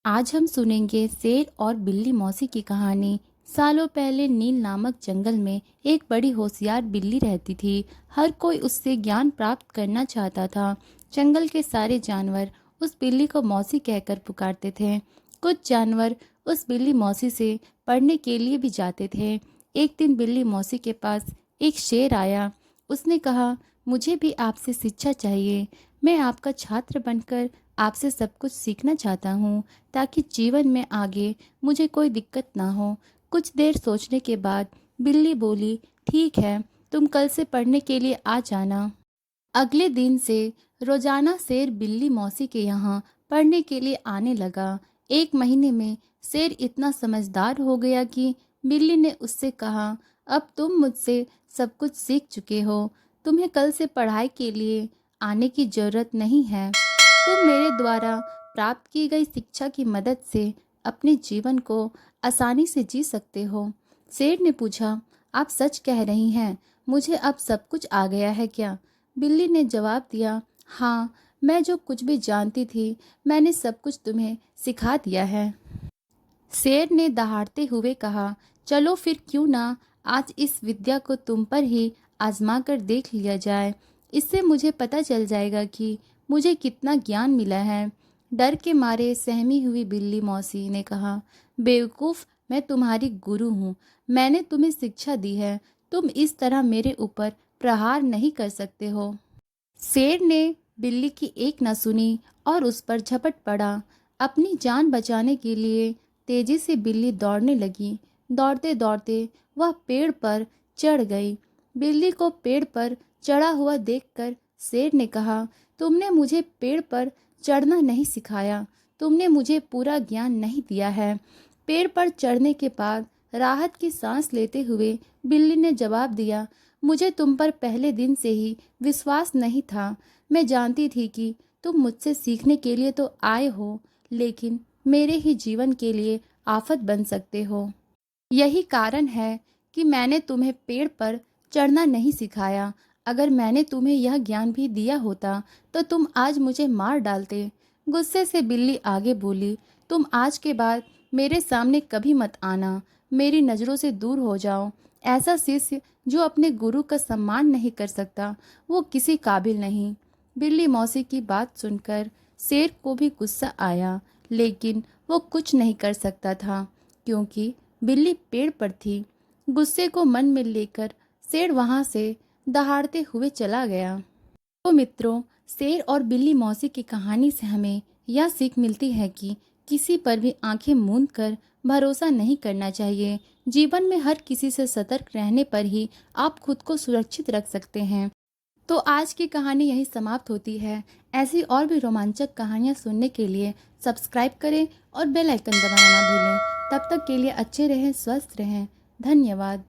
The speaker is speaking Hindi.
आज हम सुनेंगे शेर और बिल्ली मौसी की कहानी। सालों पहले नील नामक जंगल में एक बड़ी होशियार बिल्ली रहती थी। हर कोई उससे ज्ञान प्राप्त करना चाहता था। जंगल के सारे जानवर उस बिल्ली को मौसी कहकर पुकारते थे। कुछ जानवर उस बिल्ली मौसी से पढ़ने के लिए भी जाते थे। एक दिन बिल्ली मौसी के पास एक शेर आया। उसने कहा, मुझे भी आपसे शिक्षा चाहिए। मैं आपका छात्र बनकर आपसे सब कुछ सीखना चाहता हूँ, ताकि जीवन में आगे मुझे कोई दिक्कत ना हो। कुछ देर सोचने के बाद बिल्ली बोली, ठीक है, तुम कल से पढ़ने के लिए आ जाना। अगले दिन से रोजाना शेर बिल्ली मौसी के यहाँ पढ़ने के लिए आने लगा। एक महीने में शेर इतना समझदार हो गया कि बिल्ली ने उससे कहा, अब तुम मुझसे सब कुछ सीख चुके हो, तुम्हें कल से पढ़ाई के लिए आने की ज़रूरत नहीं है। तुम मेरे द्वारा प्राप्त की गई शिक्षा की मदद से अपने जीवन को आसानी से जी सकते हो। शेर ने पूछा, आप सच कह रही हैं? मुझे अब सब कुछ आ गया है क्या? बिल्ली ने जवाब दिया, हाँ, मैं जो कुछ भी जानती थी मैंने सब कुछ तुम्हें सिखा दिया है। शेर ने दहाड़ते हुए कहा, चलो फिर क्यों ना आज इस विद्या को तुम पर ही आजमा कर देख लिया जाए। इससे मुझे पता चल जाएगा कि मुझे कितना ज्ञान मिला है। डर के मारे सहमी हुई बिल्ली मौसी ने कहा, बेवकूफ़, मैं तुम्हारी गुरु हूँ। मैंने तुम्हें शिक्षा दी है, तुम इस तरह मेरे ऊपर प्रहार नहीं कर सकते हो। शेर ने बिल्ली की एक न सुनी और उस पर झपट पड़ा। अपनी जान बचाने के लिए तेजी से बिल्ली दौड़ने लगी। दौड़ते दौड़ते वह पेड़ पर चढ़ गई। बिल्ली को पेड़ पर चढ़ा हुआ देखकर शेर ने कहा, तुमने मुझे पेड़ पर चढ़ना नहीं सिखाया, तुमने मुझे पूरा ज्ञान नहीं दिया है। पेड़ पर चढ़ने के बाद राहत की सांस लेते हुए बिल्ली ने जवाब दिया, मुझे तुम पर पहले दिन से ही विश्वास नहीं था। मैं जानती थी कि तुम मुझसे सीखने के लिए तो आए हो, लेकिन मेरे ही जीवन के लिए आफत बन सकते हो। यही कारण है कि मैंने तुम्हें पेड़ पर चढ़ना नहीं सिखाया। अगर मैंने तुम्हें यह ज्ञान भी दिया होता तो तुम आज मुझे मार डालते। गुस्से से बिल्ली आगे बोली, तुम आज के बाद मेरे सामने कभी मत आना। मेरी नज़रों से दूर हो जाओ। ऐसा शिष्य जो अपने गुरु का सम्मान नहीं कर सकता, वो किसी काबिल नहीं। बिल्ली मौसी की बात सुनकर शेर को भी गुस्सा आया, लेकिन वो कुछ नहीं कर सकता था, क्योंकि बिल्ली पेड़ पर थी। गुस्से को मन में लेकर शेर वहां से दहाड़ते हुए चला गया। तो मित्रों, शेर और बिल्ली मौसी की कहानी से हमें यह सीख मिलती है कि किसी पर भी आंखें मूंद कर भरोसा नहीं करना चाहिए। जीवन में हर किसी से सतर्क रहने पर ही आप खुद को सुरक्षित रख सकते हैं। तो आज की कहानी यही समाप्त होती है। ऐसी और भी रोमांचक कहानियाँ सुनने के लिए सब्सक्राइब करें और बेल आइकन दबाना ना भूलें। तब तक के लिए अच्छे रहें, स्वस्थ रहें। धन्यवाद।